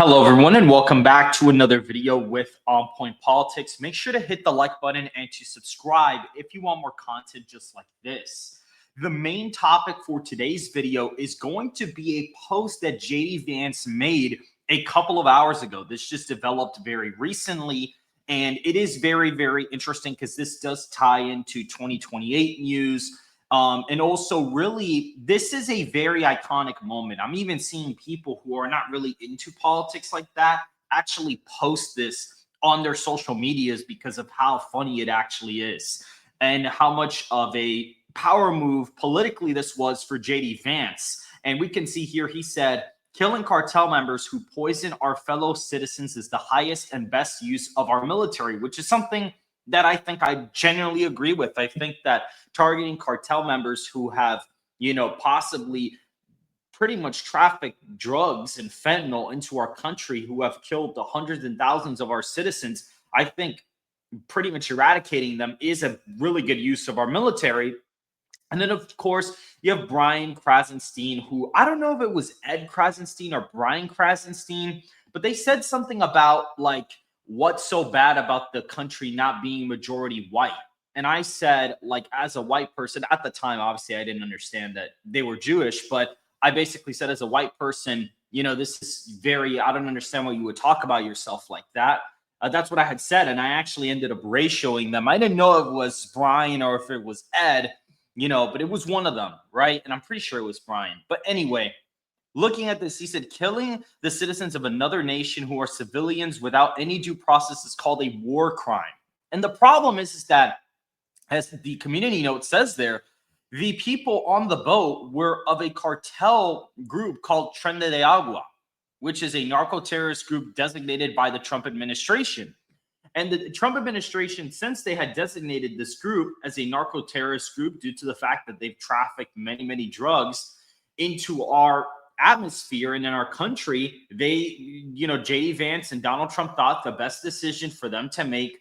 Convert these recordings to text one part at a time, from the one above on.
Hello, everyone, and welcome back to another video with On Point Politics. Make sure to hit the like button and to subscribe if you want more content just like this. The main topic for today's video is going to be a post that JD Vance made a couple of hours ago. This just developed very recently, and it is very, very interesting because this does tie into 2028 news. And also, really, this is a very iconic moment. I'm even seeing people who are not really into politics like that actually post this on their social medias because of how funny it actually is and how much of a power move politically this was for JD Vance. And we can see here he said, "Killing cartel members who poison our fellow citizens is the highest and best use of our military," which is something that I think I genuinely agree with. I think that targeting cartel members who have, possibly pretty much trafficked drugs and fentanyl into our country, who have killed the hundreds and thousands of our citizens, I think pretty much eradicating them is a really good use of our military. And then, of course, you have Brian Krassenstein, who I don't know if it was Ed Krassenstein or Brian Krassenstein, but they said something about like, what's so bad about the country not being majority white? And I said, like, as a white person at the time, obviously I didn't understand that they were Jewish, but I basically said, as a white person, this is I don't understand why you would talk about yourself like that. That's what I had said. And I actually ended up ratioing them. I didn't know if it was Brian or if it was Ed, but it was one of them, right? And I'm pretty sure it was Brian. But anyway, looking at this, he said, "Killing the citizens of another nation who are civilians without any due process is called a war crime." And the problem is that, as the community note says there, the people on the boat were of a cartel group called Tren de Agua, which is a narco-terrorist group designated by the Trump administration. And the Trump administration, since they had designated this group as a narco-terrorist group due to the fact that they've trafficked many, many drugs into our atmosphere and in our country, JD Vance and Donald Trump thought the best decision for them to make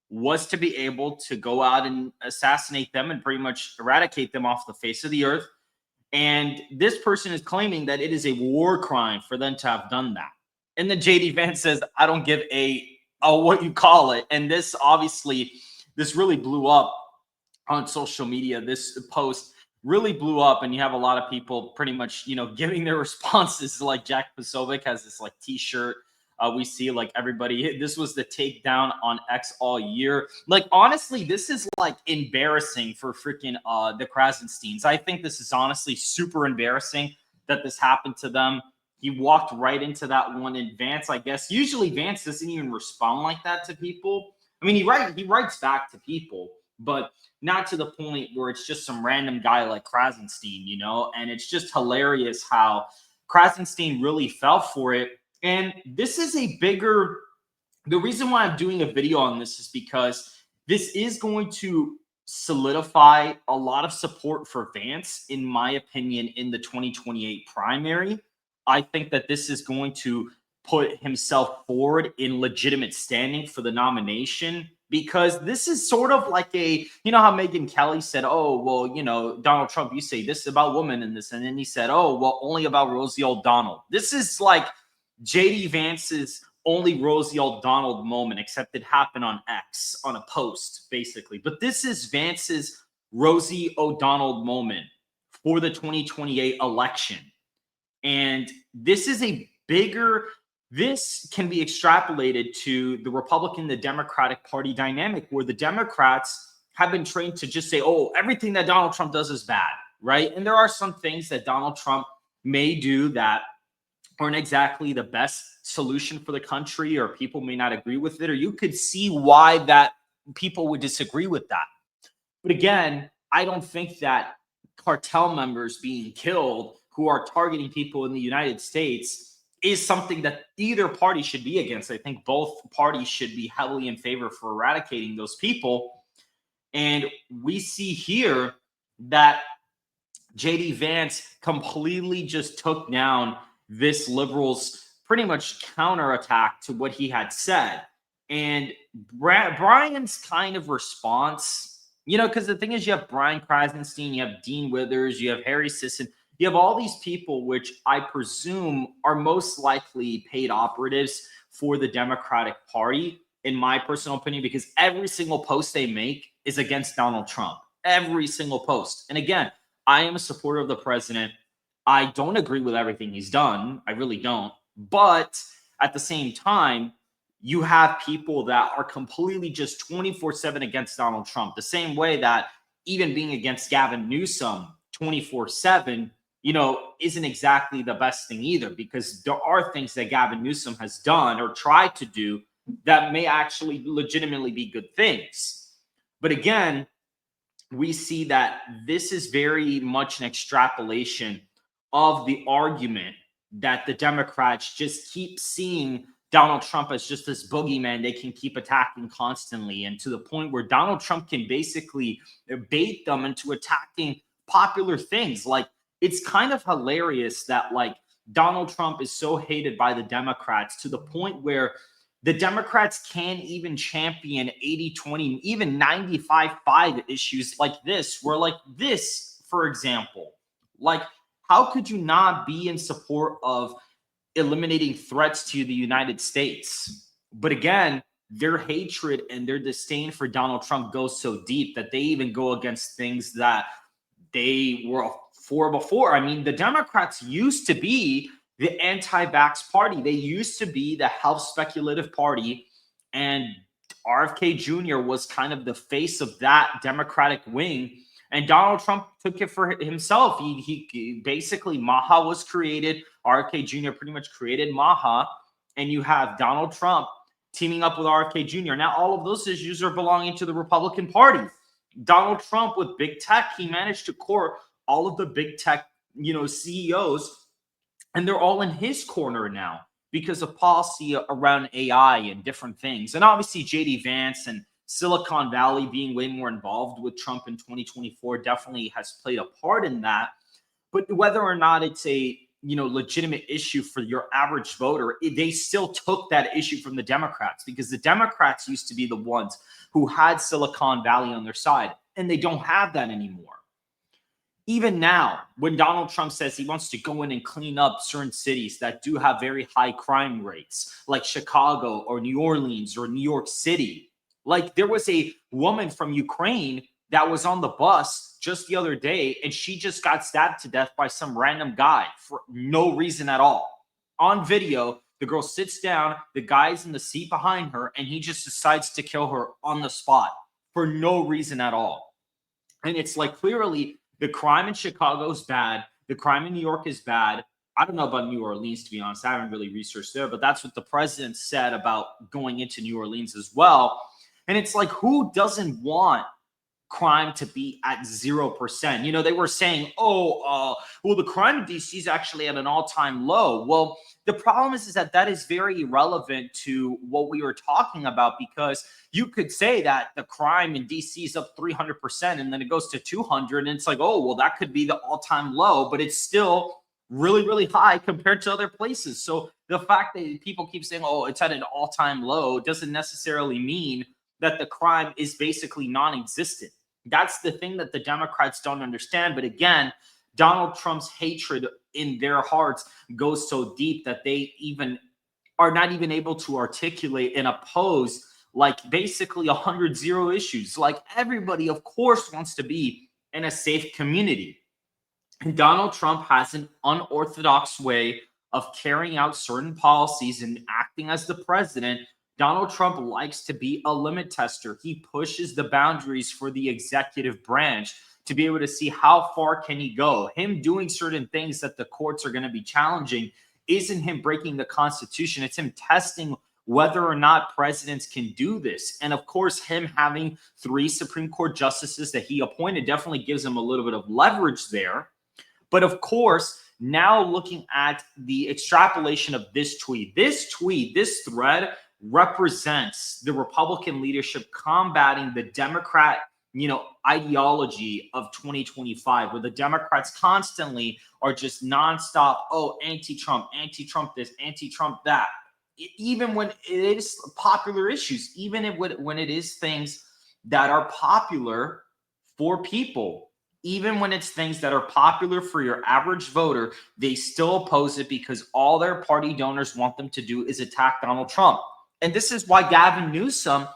was to be able to go out and assassinate them and pretty much eradicate them off the face of the earth. And this person is claiming that it is a war crime for them to have done that. And then JD Vance says, "I don't give a what you call it." And this really blew up on social media. This post really blew up, and you have a lot of people pretty much, giving their responses. Like Jack Posobiec has this like t-shirt. We see like everybody, this was the takedown on X all year. Like, honestly, this is like embarrassing for freaking the Krassensteins. I think this is honestly super embarrassing that this happened to them. He walked right into that one. In Vance, I guess, usually Vance doesn't even respond like that to people. I mean, he writes back to people, but not to the point where it's just some random guy like Krassenstein, and it's just hilarious how Krassenstein really fell for it. And this is the reason why I'm doing a video on this is because this is going to solidify a lot of support for Vance, in my opinion, in the 2028 primary. I think that this is going to put himself forward in legitimate standing for the nomination, because this is sort of like how Megyn Kelly said, "Oh, well, Donald Trump, you say this about women and this." And then he said, "Oh, well, only about Rosie O'Donnell." This is like JD Vance's only Rosie O'Donnell moment, except it happened on X, on a post, basically. But this is Vance's Rosie O'Donnell moment for the 2028 election. And this can be extrapolated to the Republican, the Democratic Party dynamic, where the Democrats have been trained to just say, "Oh, everything that Donald Trump does is bad," right? And there are some things that Donald Trump may do that aren't exactly the best solution for the country, or people may not agree with it, or you could see why that people would disagree with that. But again, I don't think that cartel members being killed who are targeting people in the United States is something that either party should be against. I think both parties should be heavily in favor for eradicating those people. And we see here that JD Vance completely just took down this liberal's pretty much counterattack to what he had said. And Brian's kind of response, because the thing is, you have Brian Krassenstein, you have Dean Withers, you have Harry Sisson, You have all these people, which I presume are most likely paid operatives for the Democratic Party, in my personal opinion, because every single post they make is against Donald Trump. Every single post. And again, I am a supporter of the president. I don't agree with everything he's done. I really don't. But at the same time, you have people that are completely just 24/7 against Donald Trump, the same way that even being against Gavin Newsom 24/7, isn't exactly the best thing either, because there are things that Gavin Newsom has done or tried to do that may actually legitimately be good things. But again, we see that this is very much an extrapolation of the argument that the Democrats just keep seeing Donald Trump as just this boogeyman they can keep attacking constantly, and to the point where Donald Trump can basically bait them into attacking popular things. Like, it's kind of hilarious that like Donald Trump is so hated by the Democrats to the point where the Democrats can't even champion 80-20, even 95-5 issues like this, where like this, for example, like, how could you not be in support of eliminating threats to the United States? But again, their hatred and their disdain for Donald Trump goes so deep that they even go against things that they were for before. I mean, the Democrats used to be the anti-vax party. They used to be the health speculative party, and RFK Jr. was kind of the face of that Democratic wing. And Donald Trump took it for himself. He basically, MAHA was created. RFK Jr. pretty much created MAHA, and you have Donald Trump teaming up with RFK Jr. Now, all of those issues are belonging to the Republican Party. Donald Trump with big tech, he managed to court all of the big tech, CEOs, and they're all in his corner now because of policy around AI and different things. And obviously, JD Vance and Silicon Valley being way more involved with Trump in 2024 definitely has played a part in that. But whether or not it's a legitimate issue for your average voter, they still took that issue from the Democrats, because the Democrats used to be the ones who had Silicon Valley on their side, and they don't have that anymore. Even now, when Donald Trump says he wants to go in and clean up certain cities that do have very high crime rates, like Chicago or New Orleans or New York City, like there was a woman from Ukraine that was on the bus just the other day, and she just got stabbed to death by some random guy for no reason at all. On video, the girl sits down, the guy's in the seat behind her, and he just decides to kill her on the spot for no reason at all. And it's like, clearly, the crime in Chicago is bad. The crime in New York is bad. I don't know about New Orleans, to be honest. I haven't really researched there, but that's what the president said about going into New Orleans as well. And it's like, who doesn't want crime to be at 0%? They were saying, well, the crime in DC is actually at an all-time low. Well, the problem is that is very irrelevant to what we were talking about, because you could say that the crime in DC is up 300% and then it goes to 200, and it's like, oh, well, that could be the all-time low, but it's still really, really high compared to other places. So the fact that people keep saying, oh, it's at an all-time low, doesn't necessarily mean that the crime is basically non-existent. That's the thing that the Democrats don't understand. But again, Donald Trump's hatred in their hearts goes so deep that they even are not even able to articulate and oppose like basically 100 zero issues. Like, everybody, of course, wants to be in a safe community. And Donald Trump has an unorthodox way of carrying out certain policies and acting as the president. Donald Trump likes to be a limit tester. He pushes the boundaries for the executive branch to be able to see how far can he go. Him doing certain things that the courts are going to be challenging isn't him breaking the Constitution. It's him testing whether or not presidents can do this. And of course, him having 3 Supreme Court justices that he appointed definitely gives him a little bit of leverage there. But of course, now looking at the extrapolation of this thread represents the Republican leadership combating the Democrat, ideology of 2025, where the Democrats constantly are just nonstop, oh, anti-Trump this, anti-Trump that. Even when it is popular issues, even when it is things that are popular for people. Even when it's things that are popular for your average voter, they still oppose it because all their party donors want them to do is attack Donald Trump. And this is why Gavin Newsom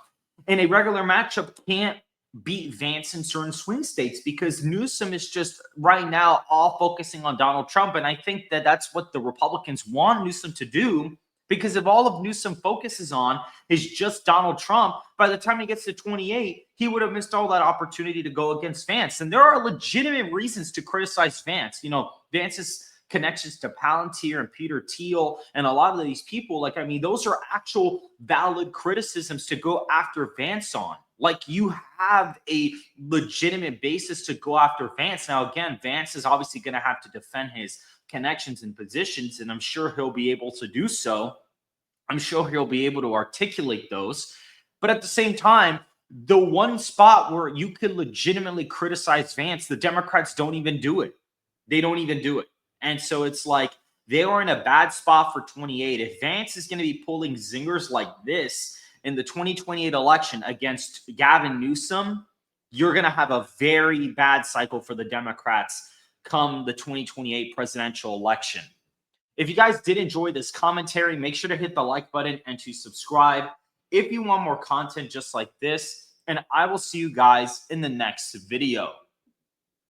in a regular matchup can't beat Vance in certain swing states, because Newsom is just right now all focusing on Donald Trump. And I think that that's what the Republicans want Newsom to do, because if all of Newsom focuses on is just Donald Trump, by the time he gets to 28, he would have missed all that opportunity to go against Vance. And there are legitimate reasons to criticize Vance. You know, Vance's connections to Palantir and Peter Thiel and a lot of these people, like, I mean, those are actual valid criticisms to go after Vance on. Like, you have a legitimate basis to go after Vance. Now, again, Vance is obviously going to have to defend his connections and positions, and I'm sure he'll be able to do so. I'm sure he'll be able to articulate those. But at the same time, the one spot where you could legitimately criticize Vance, the Democrats don't even do it. They don't even do it. And so it's like they are in a bad spot for 28. If Vance is going to be pulling zingers like this in the 2028 election against Gavin Newsom, you're going to have a very bad cycle for the Democrats come the 2028 presidential election. If you guys did enjoy this commentary, make sure to hit the like button and to subscribe if you want more content just like this. And I will see you guys in the next video.